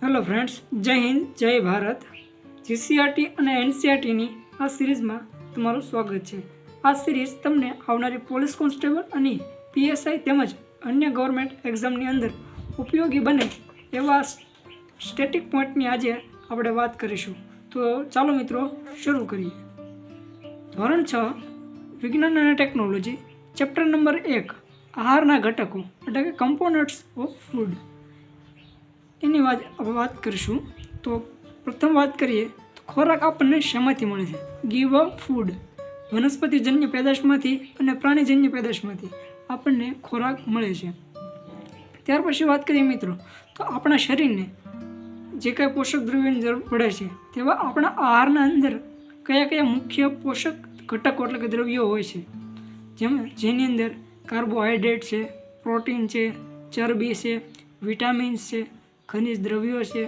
Hello friends, જય હિન્દ, જય Bharat. GCRT અને એનસીઆરટીની આ સિરીઝમાં તમારું સ્વાગત છે. આ સિરીઝ તમને આવનારી પોલીસ કોન્સ્ટેબલ અને પીએસઆઈ તેમજ અન્ય ગવર્મેન્ટ એક્ઝામની અંદર ઉપયોગી બને એવા સ્ટેટિક પોઈન્ટની આજે આપણે વાત કરીશું. તો ચાલો મિત્રો શરૂ કરીએ. ધોરણ 6 વિજ્ઞાન અને ટેકનોલોજી, ચેપ્ટર નંબર 1 આહારના ઘટકો એટલે કે કમ્પોનન્ટ્સ ઓફ ફૂડ, એની વાત કરીશું. તો પ્રથમ વાત કરીએ તો ખોરાક આપણને શેમાંથી મળે છે? Give a food. વનસ્પતિજન્ય પેદાશમાંથી અને પ્રાણીજન્ય પેદાશમાંથી આપણને ખોરાક મળે છે. ત્યાર પછી વાત કરીએ મિત્રો તો આપણા શરીરને જે કાંઈ પોષક દ્રવ્યોની જરૂર પડે છે તેવા આપણા આહારના અંદર કયા કયા મુખ્ય પોષક ઘટકો એટલે કે દ્રવ્યો હોય છે, જેની અંદર કાર્બોહાઈડ્રેટ છે, પ્રોટીન છે, ચરબી છે, વિટામિન્સ છે, ખનિજ દ્રવ્યો છે,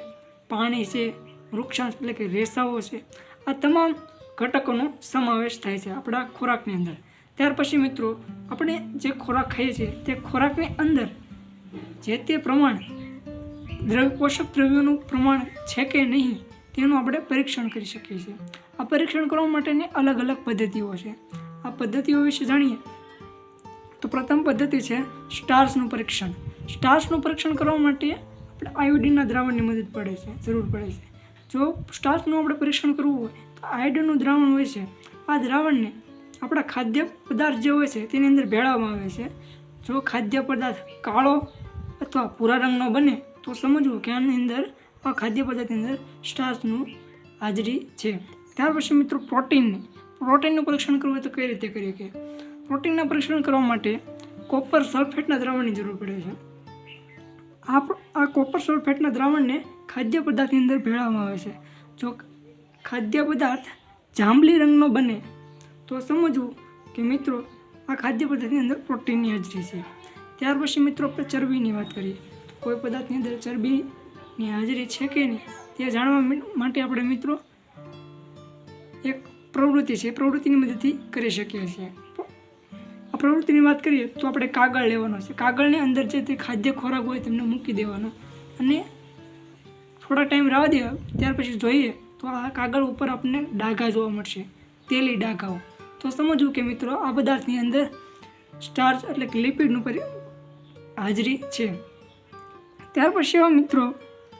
પાણી છે, વૃક્ષાંશ એટલે કે રેસાઓ છે. આ તમામ ઘટકોનો સમાવેશ થાય છે આપણા ખોરાકની અંદર. ત્યાર પછી મિત્રો આપણે જે ખોરાક ખાઈએ છીએ તે ખોરાકની અંદર જે તે પ્રમાણ પોષક દ્રવ્યોનું પ્રમાણ છે કે નહીં તેનું આપણે પરીક્ષણ કરી શકીએ છીએ. આ પરીક્ષણ કરવા માટેની અલગ અલગ પદ્ધતિઓ છે. આ પદ્ધતિઓ વિશે જાણીએ તો પ્રથમ પદ્ધતિ છે સ્ટાર્સનું પરીક્ષણ. સ્ટાર્સનું પરીક્ષણ કરવા માટે આપણે આયોડિનના દ્રાવણની મદદ જરૂર પડે છે. જો સ્ટાર્સનું આપણે પરીક્ષણ કરવું હોય તો આયોડિનનું દ્રાવણ હોય છે, આ દ્રાવણને આપણા ખાદ્ય પદાર્થ જે હોય છે તેની અંદર ભેળવવામાં આવે છે. જો ખાદ્ય પદાર્થ કાળો અથવા ભૂરા રંગનો બને તો સમજવું કે આની અંદર આ ખાદ્ય પદાર્થની અંદર સ્ટાર્સનું હાજરી છે. ત્યાર પછી મિત્રો પ્રોટીનનું પરીક્ષણ કરવું હોય તો કઈ રીતે કરીએ કે પ્રોટીનના પરીક્ષણ કરવા માટે કોપર સલ્ફેટના દ્રાવણની જરૂર પડે છે. આ કોપર સલ્ફેટના દ્રાવણને ખાદ્ય પદાર્થની અંદર ભેળવવામાં આવે છે. જો ખાદ્ય પદાર્થ જાંબલી રંગનો બને તો સમજવું કે મિત્રો આ ખાદ્ય પદાર્થની અંદર પ્રોટીનની હાજરી છે. ત્યાર પછી મિત્રો આપણે ચરબીની વાત કરીએ તો કોઈ પદાર્થની અંદર ચરબીની હાજરી છે કે નહીં તે જાણવા માટે આપણે મિત્રો એક પ્રવૃત્તિ છે, પ્રવૃત્તિની મદદથી કરી શકીએ છીએ. આ પ્રવૃત્તિની વાત કરીએ તો આપણે કાગળ લેવાનો છે. કાગળની અંદર જે તે ખાદ્ય ખોરાક હોય તેમને મૂકી દેવાનો અને થોડા ટાઈમ રાહ દેવા. ત્યાર પછી જોઈએ તો આ કાગળ ઉપર આપણને ડાઘા જોવા મળશે, તેલી ડાઘાઓ. તો સમજવું કે મિત્રો આ પદાર્થની અંદર સ્ટાર્ચ એટલે કે લિપિડનું હાજરી છે. ત્યાર પછી મિત્રો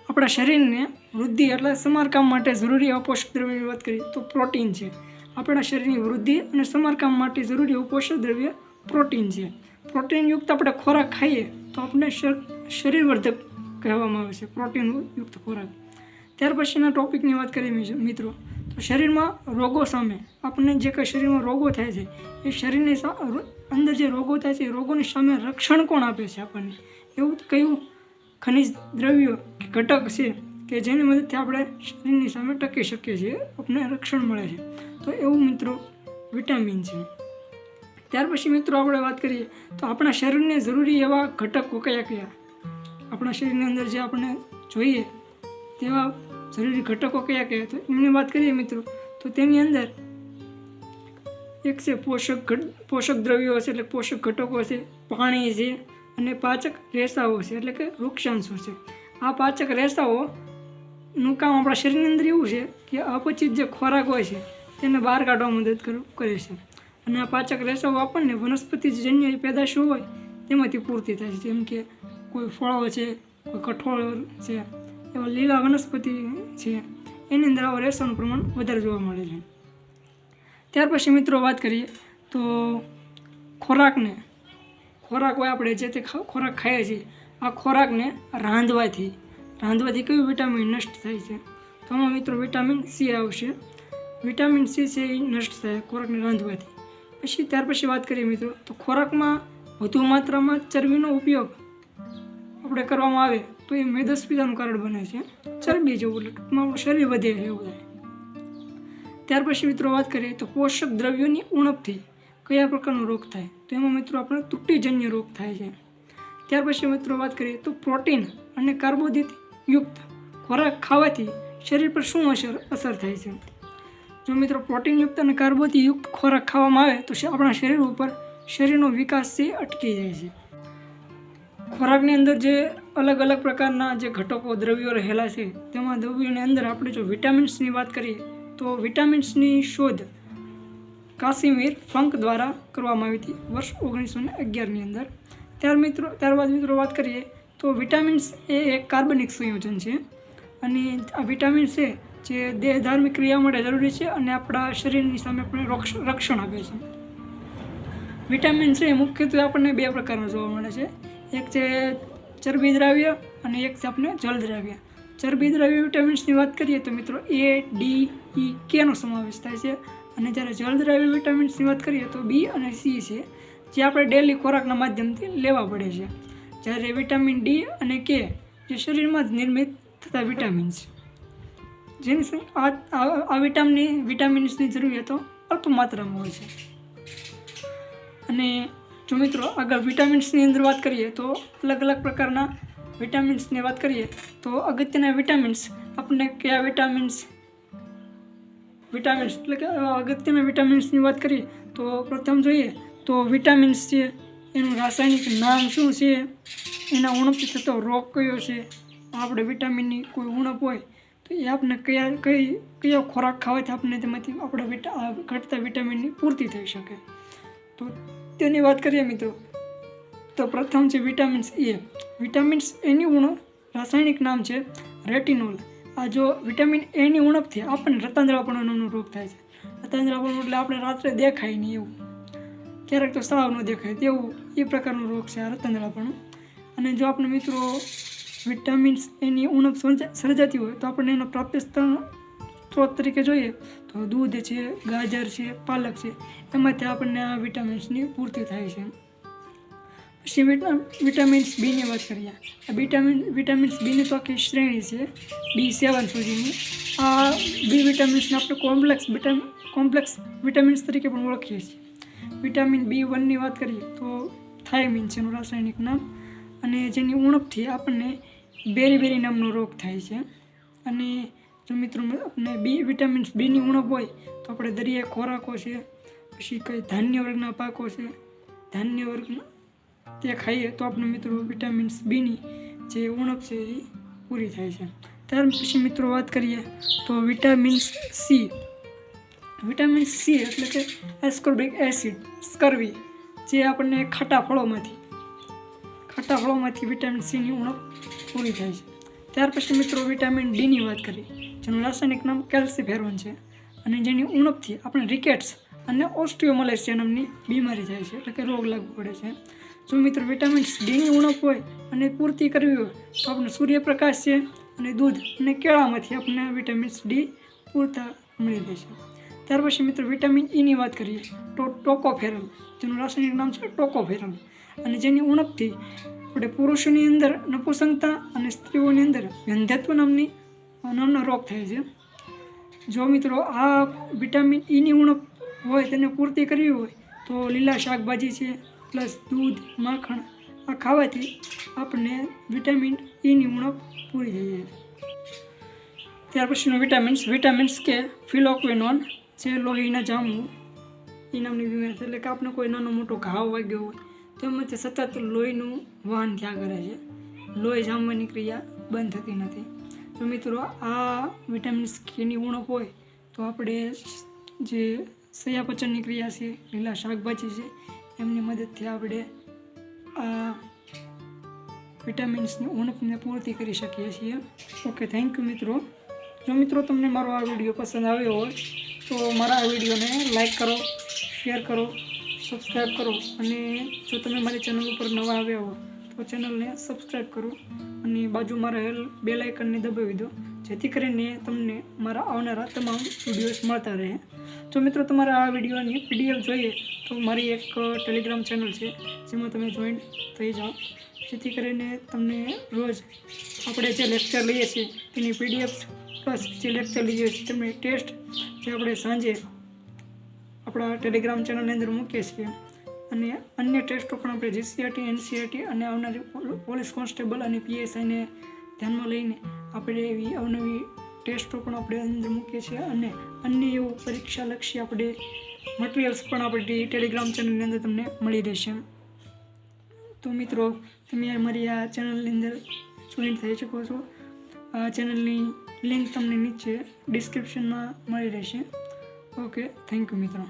આપણા શરીરને વૃદ્ધિ એટલે સમારકામ માટે જરૂરી એવા પોષક દ્રવ્યોની વાત કરીએ તો પ્રોટીન છે. આપણા શરીરની વૃદ્ધિ અને સમારકામ માટે જરૂરી એવું પોષક દ્રવ્ય પ્રોટીન છે. પ્રોટીનયુક્ત આપણે ખોરાક ખાઈએ તો આપણે શરીરવર્ધક કહેવામાં આવે છે, પ્રોટીનયુક્ત ખોરાક. ત્યાર પછીના ટોપિકની વાત કરીએ મિત્રો તો શરીરમાં રોગો સામે આપણને જે કંઈ શરીરમાં રોગો થાય છે એ શરીરની અંદર જે રોગો થાય છે એ રોગોની સામે રક્ષણ કોણ આપે છે આપણને? એવું કયું ખનિજ દ્રવ્યો કે ઘટક છે કે જેની મદદથી આપણે શરીરની સામે ટકી શકીએ છીએ, આપણને રક્ષણ મળે છે? તો એવું મિત્રો વિટામિન છે. ત્યાર પછી મિત્રો આપણે વાત કરીએ તો આપણા શરીરને જરૂરી એવા ઘટકો કયા કયા? આપણા શરીરની અંદર જે આપણે જોઈએ તેવા જરૂરી ઘટકો કયા કયા? તો એમની વાત કરીએ મિત્રો તો તેની અંદર એક છે પોષક દ્રવ્યો છે એટલે પોષક ઘટકો છે, પાણી છે અને પાચક રેસાઓ છે એટલે કે વૃક્ષાંશો છે. આ પાચક રેસાઓનું કામ આપણા શરીરની અંદર એવું છે કે અપચિત જે ખોરાક હોય છે તેને બહાર કાઢવામાં મદદ કરે છે. અને આ પાચક રેસાઓ આપણને વનસ્પતિજન્ય પેદાશો હોય તેમાંથી પૂર્તિ થાય છે. જેમ કે કોઈ ફળો છે, કોઈ કઠોળ છે, એવા લીલા વનસ્પતિ છે એની અંદર આવા રેસાનું પ્રમાણ વધારે જોવા મળે છે. ત્યાર પછી મિત્રો વાત કરીએ તો ખોરાક હોય આપણે જે તે ખોરાક ખાઈએ છીએ આ ખોરાકને રાંધવાથી કયું વિટામિન નષ્ટ થાય છે? તો આમાં મિત્રો વિટામિન સી આવશે. વિટામિન સી છે એ નષ્ટ થાય ખોરાકને રાંધવાથી. ત્યાર પછી વાત કરીએ મિત્રો તો ખોરાકમાં વધુ માત્રામાં ચરબીનો ઉપયોગ આપણે કરવામાં આવે તો એ મેદસ્વીતાનું કારણ બને છે, ચરબી જેવું, એટલે ટૂંકમાં આપણું શરીર વધે એવું થાય. ત્યાર પછી મિત્રો વાત કરીએ તો પોષક દ્રવ્યોની ઉણપથી કયા પ્રકારનો રોગ થાય? તો એમાં મિત્રો આપણે ત્રુટિજન્ય રોગ થાય છે. ત્યાર પછી મિત્રો વાત કરીએ તો પ્રોટીન અને કાર્બોદિત યુક્ત ખોરાક ખાવાથી શરીર પર શું અસર થાય છે? જો મિત્રો પ્રોટીનયુક્ત અને કાર્બોદિતયુક્ત ખોરાક ખાવામાં આવે તો આપણા શરીરનો વિકાસ છે અટકી જાય છે. ખોરાકની અંદર જે અલગ અલગ પ્રકારના જે ઘટકો દ્રવ્યો રહેલા છે તેમાં દ્રવ્યોની અંદર આપણે જો વિટામિન્સની વાત કરીએ તો વિટામિન્સની શોધ કાસિમીર ફંક દ્વારા કરવામાં આવી હતી વર્ષ 1911ની અંદર. ત્યારબાદ મિત્રો વાત કરીએ તો વિટામિન્સ એ એક કાર્બનિક સંયોજન છે અને આ વિટામિન્સ છે જે દેહધાર્મિક ક્રિયા માટે જરૂરી છે અને આપણા શરીરની સામે આપણને રક્ષણ આપે છે. વિટામિન છે મુખ્યત્વે આપણને બે પ્રકારના જોવા મળે છે. એક છે ચરબી દ્રાવ્ય અને એક છે આપણે જળ દ્રાવ્ય. ચરબી દ્રાવ્ય વિટામિન્સની વાત કરીએ તો મિત્રો A, D, E, Kનો સમાવેશ થાય છે અને જ્યારે જળ દ્રાવ્ય વિટામિન્સની વાત કરીએ તો B અને C છે જે આપણે ડેલી ખોરાકના માધ્યમથી લેવા પડે છે. જ્યારે વિટામિન D અને K જે શરીરમાં જ નિર્મિત થતા વિટામિન્સ જેની આ વિટામિન્સની જરૂરિયાતો અલ્પ માત્રામાં હોય છે. અને જો મિત્રો આગળ વિટામિન્સની અંદર વાત કરીએ તો અલગ અલગ પ્રકારના વિટામિન્સની વાત કરીએ તો અગત્યના વિટામિન્સ આપણને કયા વિટામિન્સ એટલે કે અગત્યના વિટામિન્સની વાત કરીએ તો પ્રથમ જોઈએ તો વિટામિન્સ છે એનું રાસાયણિક નામ શું છે, એના ઉણપથી થતો રોગ કયો છે, આપણે વિટામિનની કોઈ ઉણપ હોય તો એ આપણે કયો ખોરાક ખાવાથી આપણે તેમાંથી આપણે ઘટતા વિટામિનની પૂર્તિ થઈ શકે. તો તેની વાત કરીએ મિત્રો તો પ્રથમ છે વિટામિન્સ A. વિટામિન્સ એની રાસાયણિક નામ છે રેટિનોલ. આ જો વિટામિન એની ઉણપથી આપણને રતાંધળાપણો નામનો રોગ થાય છે. રતાંધળાપણું એટલે આપણે રાત્રે દેખાય નહીં એવું, ક્યારેક તો સાવ ન દેખાય તેવું એ પ્રકારનો રોગ છે આ રતાંધળાપણું. અને જો આપણે મિત્રો વિટામિન્સ એની ઉણપ સર્જાતી હોય તો આપણને એનો પ્રાપ્ય સ્ત્રોત તરીકે જોઈએ તો દૂધ છે, ગાજર છે, પાલક છે, એમાંથી આપણને આ વિટામિન્સની પૂર્તિ થાય છે. પછી વિટામિન્સ બીની વાત કરીએ. આ વિટામિન્સ બીની તો આખી શ્રેણી છે B7 સુધીની. આ બી વિટામિન્સને આપણે કોમ્પ્લેક્સ વિટામિન્સ તરીકે પણ ઓળખીએ છીએ. વિટામિન B1ની વાત કરીએ તો થાયમિન છે એનું રાસાયણિક નામ અને જેની ઉણપથી આપણને બેરી નામનો રોગ થાય છે. અને જો મિત્રો આપણે વિટામિન્સ બીની ઉણપ હોય તો આપણે દરિયાઈ ખોરાકો છે, પછી કંઈ ધાન્ય વર્ગના પાકો છે, ધાન્ય વર્ગના તે ખાઈએ તો આપણે મિત્રો વિટામિન્સ બીની જે ઉણપ છે એ પૂરી થાય છે. ત્યાર પછી મિત્રો વાત કરીએ તો વિટામિન્સ C. વિટામિન C એટલે કે એસ્કોર્બિક એસિડ, સ્કર્વી, જે આપણને ખાટા ફળોમાંથી વિટામિન Cની ઉણપ પૂરી થાય છે. ત્યાર પછી મિત્રો વિટામિન Dની વાત કરીએ જેનું રાસાયણિક નામ કેલ્સીફેરોન છે અને જેની ઉણપથી આપણે રિકેટ્સ અને ઓસ્ટિયોમલેશિયા નામની બીમારી થાય છે, એટલે કે રોગ લાગુ પડે છે. જો મિત્રો વિટામિન Dની ઉણપ હોય અને પૂર્તિ કરવી હોય તો આપણે સૂર્યપ્રકાશ છે અને દૂધ અને કેળામાંથી આપણને વિટામિન્સ D પૂરતા મળી રહેશે. ત્યાર પછી મિત્રો વિટામિન Eની વાત કરીએ તો ટોકોફેરોલ, જેનું રાસાયણિક નામ છે ટોકોફેરોલ અને જેની ઉણપથી આપણે પુરુષોની અંદર નપુંસકતા અને સ્ત્રીઓની અંદર વંધ્યત્વ નામનો રોગ થાય છે. જો મિત્રો આ વિટામિન Eની ઉણપ હોય તેને પૂર્તિ કરવી હોય તો લીલા શાકભાજી છે પ્લસ દૂધ, માખણ આ ખાવાથી આપણને વિટામિન Eની ઉણપ પૂરી થઈ જાય. ત્યાર પછીનું વિટામિન્સ કે ફિલોક્વિનોન, જે લોહીના જામવું એ નામની બીમારી છે, એટલે કે આપણે કોઈ નાનો મોટો ઘાવ વાગ્યો હોય તેમાંથી સતત લોહીનું વહન થયા કરે છે, લોહી જામવાની ક્રિયા બંધ થતી નથી. તો મિત્રો આ વિટામિન્સ કેની ઉણપ હોય તો આપણે જે ચયાપચયની ક્રિયા છે, લીલા શાકભાજી છે, એમની મદદથી આપણે આ વિટામિન્સની ઉણપને પૂર્તિ કરી શકીએ છીએ. ઓકે, થેન્ક યુ મિત્રો. જો મિત્રો તમને મારો આ વિડીયો પસંદ આવ્યો હોય તો મારા આ વિડીયોને લાઈક કરો, શેર કરો, સબસ્ક્રાઈબ કરો અને જો તમે મારી ચેનલ ઉપર નવા આવ્યા હો તો ચેનલને સબસ્ક્રાઈબ કરો અને બાજુમાં રહેલ બેલ આઇકનને દબાવી દો જેથી કરીને તમને મારા આવનારા તમામ વિડીયોઝ મળતા રહે. જો મિત્રો તમારે આ વિડીયોની PDF જોઈએ તો મારી એક ટેલિગ્રામ ચેનલ છે જેમાં તમે જોઈન થઈ જાઓ, જેથી કરીને તમને રોજ આપણે જે લેક્ચર લઈએ છીએ તેની PDF પ્લસ જે લેક્ચર લઈએ છીએ તેમની ટેસ્ટ જે આપણે સાંજે આપણા ટેલિગ્રામ ચેનલની અંદર મૂકીએ છીએ અને અન્ય ટેસ્ટો પણ આપણે GCRT, NCRT અને આવનારી પોલીસ કોન્સ્ટેબલ અને PSIને ધ્યાનમાં લઈને આપણે એવી અવનવી ટેસ્ટો પણ આપણે અંદર મૂકીએ છીએ અને અન્ય એવું પરીક્ષાલક્ષી આપણે મટીરિયલ્સ પણ આપણી ટેલિગ્રામ ચેનલની અંદર તમને મળી રહેશે. તો મિત્રો તમે મારી આ ચેનલની અંદર જોઈન્ટ થઈ શકો છો. આ ચેનલની લિંક તમને નીચે ડિસ્ક્રિપ્શનમાં મળી રહેશે. ઓકે, થેન્ક યુ મિત્રો.